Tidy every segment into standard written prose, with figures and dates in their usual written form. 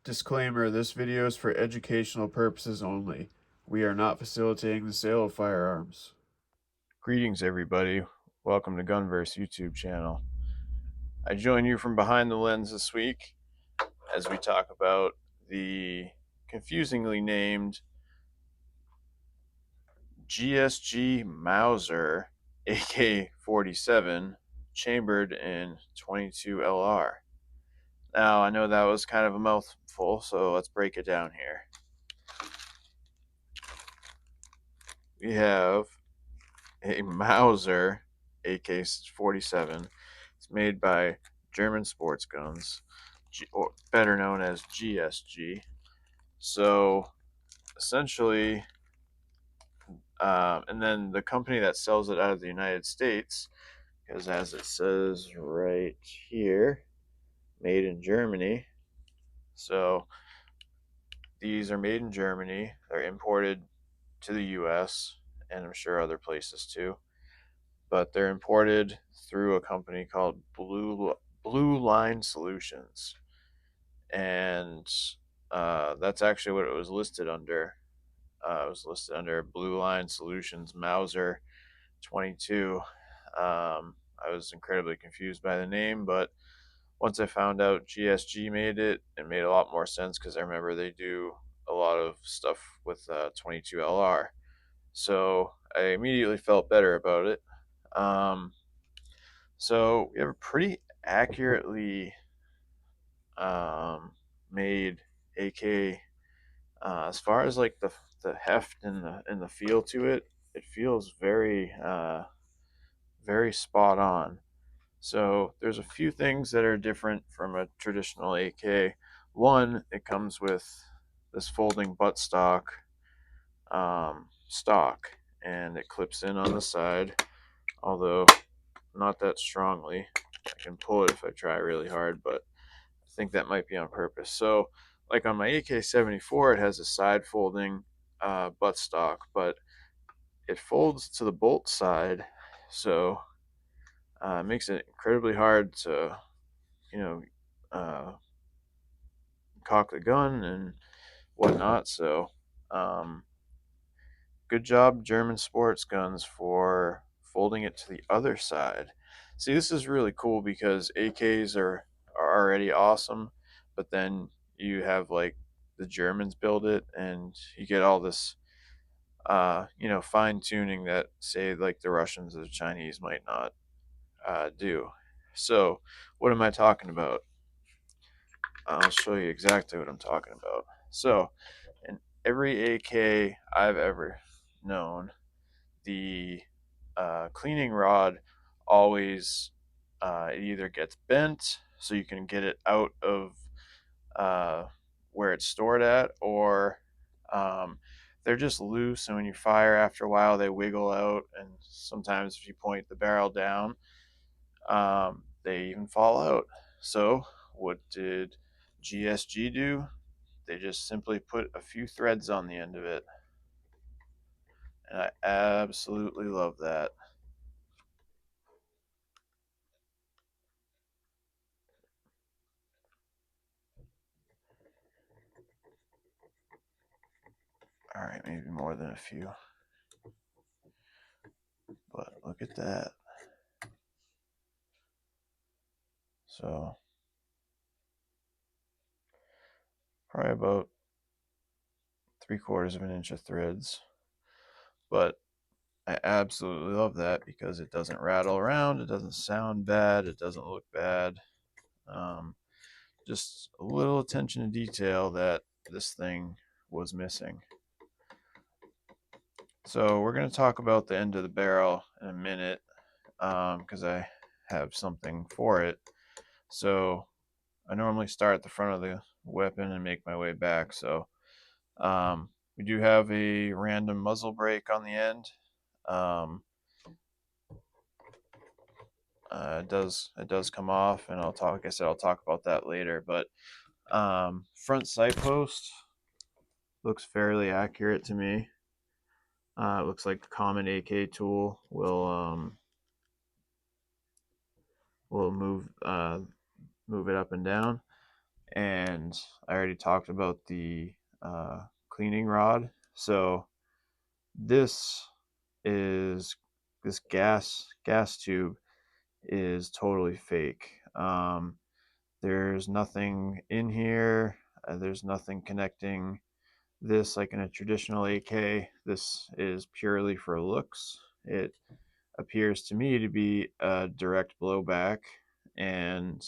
Disclaimer, this video is for educational purposes only. We are not facilitating the sale of firearms. Greetings, everybody. Welcome to Gunverse YouTube channel. I join you from behind the lens this week as we talk about the confusingly named GSG Mauser AK-47 chambered in 22 LR. Now, I know that was kind of a mouthful, so let's break it down here. We have a Mauser AK-47. It's made by German Sports Guns, or better known as GSG. So essentially, and then the company that sells it out of the United States, because as it says right here, made in Germany. So these are made in Germany. They're imported to the US and I'm sure other places too. But they're imported through a company called Blue Line Solutions, and that's actually what it was listed under. It was listed under Blue Line Solutions Mauser 22. I was incredibly confused by the name, but once I found out GSG made it, it made a lot more sense because I remember they do a lot of stuff with 22 LR. So I immediately felt better about it. Um, so we have a pretty accurately made AK. As far as like the heft and the feel to it, it feels very spot on. So there's a few things that are different from a traditional AK. One, it comes with this folding stock, and it clips in on the side, although not that strongly. I can pull it if I try really hard, but I think that might be on purpose. So, like on my AK-74, it has a side folding buttstock, but it folds to the bolt side, so it makes it incredibly hard to, you know, uh, cock the gun and whatnot. So, um, good job, German sports guns, for folding it to the other side. See, this is really cool because AKs are already awesome, but then you have like the Germans build it, and you get all this, fine tuning that say like the Russians or the Chinese might not do. So, what am I talking about? I'll show you exactly what I'm talking about. So, in every AK I've ever known, the cleaning rod always it either gets bent so you can get it out of uh, where it's stored at, or um, they're just loose, and when you fire after a while they wiggle out, and sometimes if you point the barrel down, they even fall out. So what did GSG do? They just simply put a few threads on the end of it, and I absolutely love that. All right, maybe more than a few, but look at that. So probably about 3/4 of an inch of threads, but I absolutely love that because it doesn't rattle around, it doesn't sound bad, it doesn't look bad. Um, just a little attention to detail that this thing was missing. So we're going to talk about the end of the barrel in a minute because I have something for it. So I normally start at the front of the weapon and make my way back. So we do have a random muzzle brake on the end. Um, it does come off, and like I said, I'll talk about that later. But front sight post looks fairly accurate to me. It looks like the common AK tool will move it up and down. And I already talked about the cleaning rod. So this is this gas tube is totally fake. There's nothing in here. There's nothing connecting this like in a traditional AK. This is purely for looks. It appears to me to be a direct blowback, and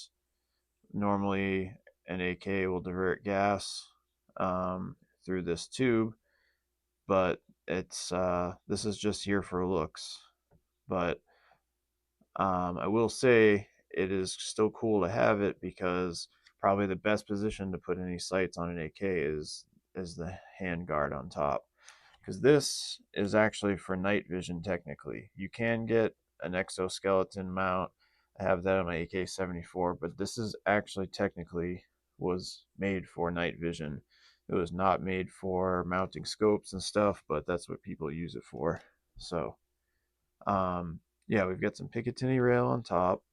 normally an AK will divert gas through this tube, but it's this is just here for looks. But I will say it is still cool to have it because probably the best position to put any sights on an AK is the hand guard on top, because this is actually for night vision. Technically, you can get an exoskeleton mount. I have that on my AK-74, but this is actually technically was made for night vision. It was not made for mounting scopes and stuff, but that's what people use it for. So um, yeah, we've got some Picatinny rail on top,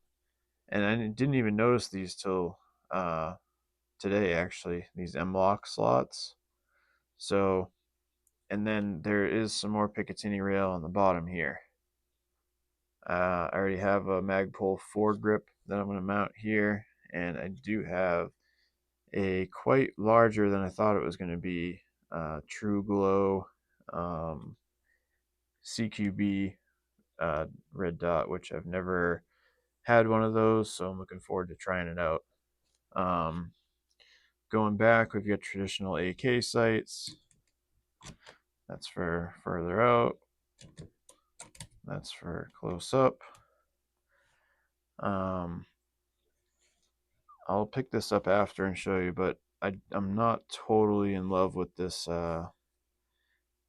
and I didn't even notice these till today. Actually, these M-lock slots. So, and then there is some more Picatinny rail on the bottom here. I already have a Magpul foregrip that I'm going to mount here, and I do have a quite larger than I thought it was going to be True Glow CQB red dot, which I've never had one of those, so I'm looking forward to trying it out. Um, Going back, we've got traditional AK sights. That's for further out. That's for close up. Um, I'll pick this up after and show you, but I'm not totally in love with this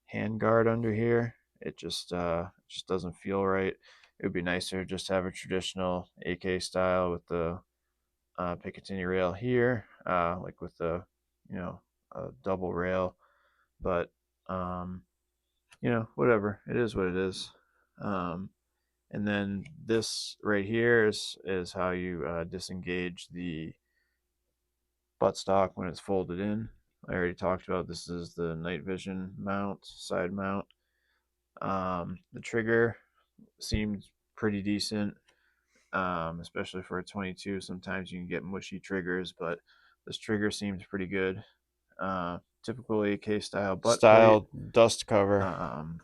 hand guard under here. It just doesn't feel right. It would be nicer just to have a traditional AK style with the Picatinny rail here, like with the you know a double rail. But whatever. It is what it is. Um, and then this right here is how you disengage the buttstock when it's folded in. I already talked about this is the night vision mount, side mount. The trigger seemed pretty decent, especially for a 22. Sometimes you can get mushy triggers, but this trigger seems pretty good. Typical AK style butt plate. Style dust cover. Um,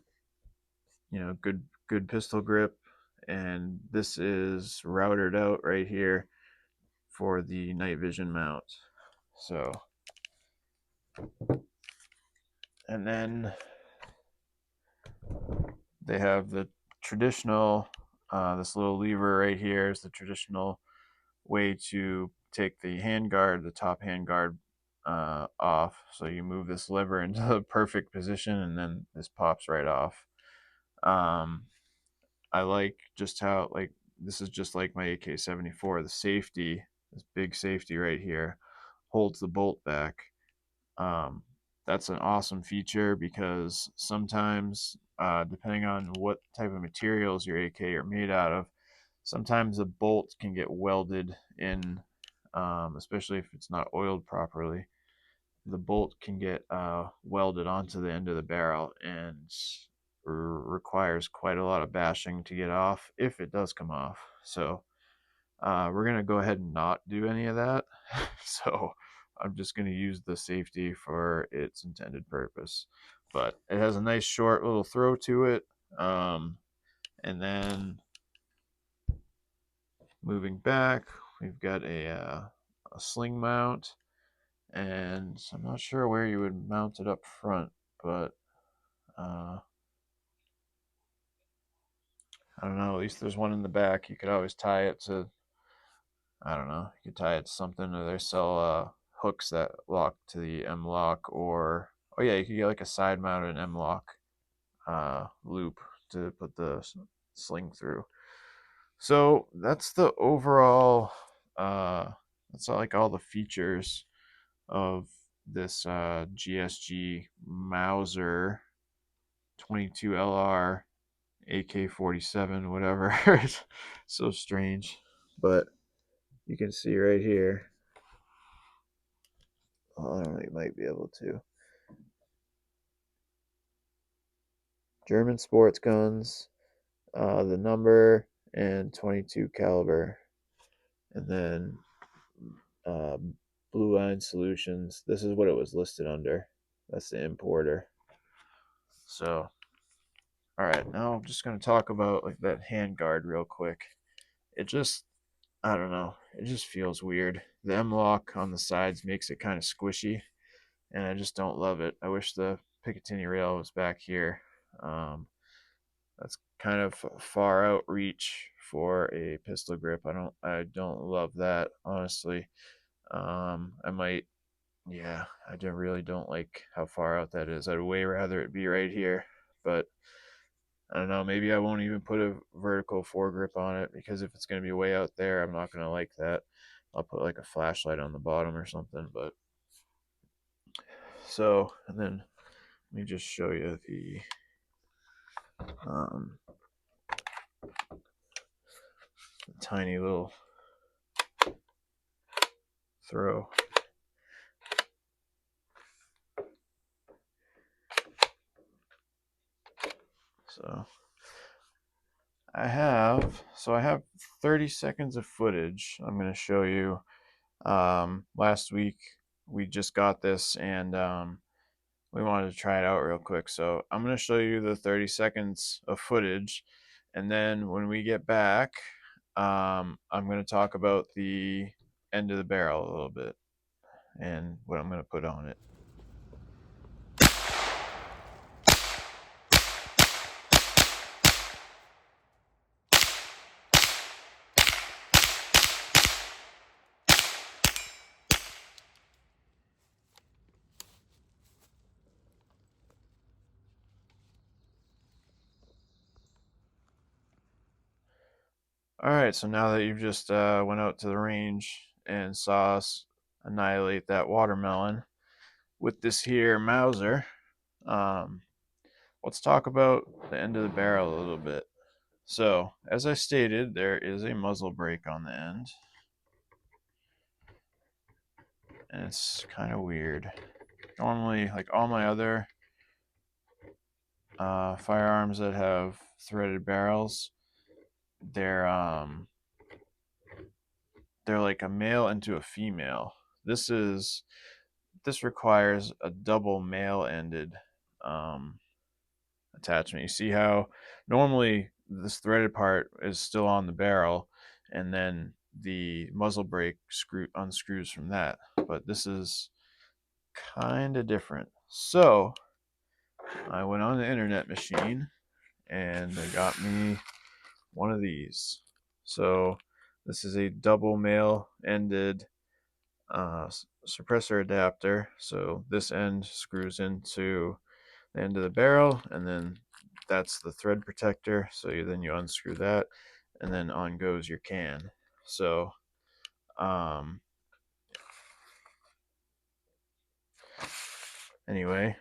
good pistol grip, and this is routed out right here for the night vision mount. So, and then they have the traditional, this little lever right here is the traditional way to take the handguard, the top handguard, off. So you move this lever into the perfect position, and then this pops right off. Um, I like just how this is just like my AK-74. The safety, this big safety right here, holds the bolt back. Um, that's an awesome feature because sometimes, depending on what type of materials your AK are made out of, sometimes the bolt can get welded in, especially if it's not oiled properly. The bolt can get welded onto the end of the barrel and requires quite a lot of bashing to get off if it does come off. So we're going to go ahead and not do any of that. So I'm just going to use the safety for its intended purpose. But it has a nice short little throw to it. And then moving back, we've got a sling mount. And I'm not sure where you would mount it up front, but uh, I don't know. At least there's one in the back. You could always tie it to, I don't know, you could tie it to something, or they sell hooks that lock to the M lock, or oh yeah, you could get like a side mounted M lock loop to put the sling through. So that's the overall. That's like all the features of this GSG Mauser 22 LR AK-47, whatever. It's so strange, but you can see right here Well, I don't know, you might be able to. German sports guns, the number, and 22 caliber. And then uh, Blue Line Solutions. This is what it was listed under. That's the importer. So, all right, now I'm just gonna talk about like that hand guard real quick. It just, I don't know, it just feels weird. The M lock on the sides makes it kind of squishy, and I just don't love it. I wish the Picatinny rail was back here. Um, that's kind of far out reach for a pistol grip. I don't love that, honestly. I might, yeah, really don't like how far out that is. I'd way rather it be right here, but I don't know. Maybe I won't even put a vertical foregrip on it, because if it's going to be way out there, I'm not going to like that. I'll put like a flashlight on the bottom or something. But so, and then let me just show you um, the tiny little throw. So I have 30 seconds of footage I'm going to show you. Last week we just got this, and we wanted to try it out real quick. So I'm going to show you the 30 seconds of footage, and then when we get back, I'm going to talk about the end of the barrel a little bit and what I'm going to put on it. All right, so now that you've just went out to the range and saw us annihilate that watermelon with this here Mauser, um, let's talk about the end of the barrel a little bit. So, as I stated, there is a muzzle brake on the end, and it's kind of weird. Normally, like all my other firearms that have threaded barrels, they're they're like a male into a female. This is this requires a double male-ended um, attachment. You see how normally this threaded part is still on the barrel, and then the muzzle brake unscrews from that. But this is kind of different. So I went on the internet machine and they got me one of these. So this is a double male ended suppressor adapter. So this end screws into the end of the barrel, and then that's the thread protector. So then you unscrew that, and then on goes your can. So anyway,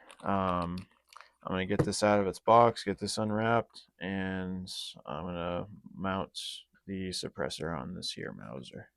I'm gonna get this out of its box, get this unwrapped, and I'm gonna mount the suppressor on this here Mauser.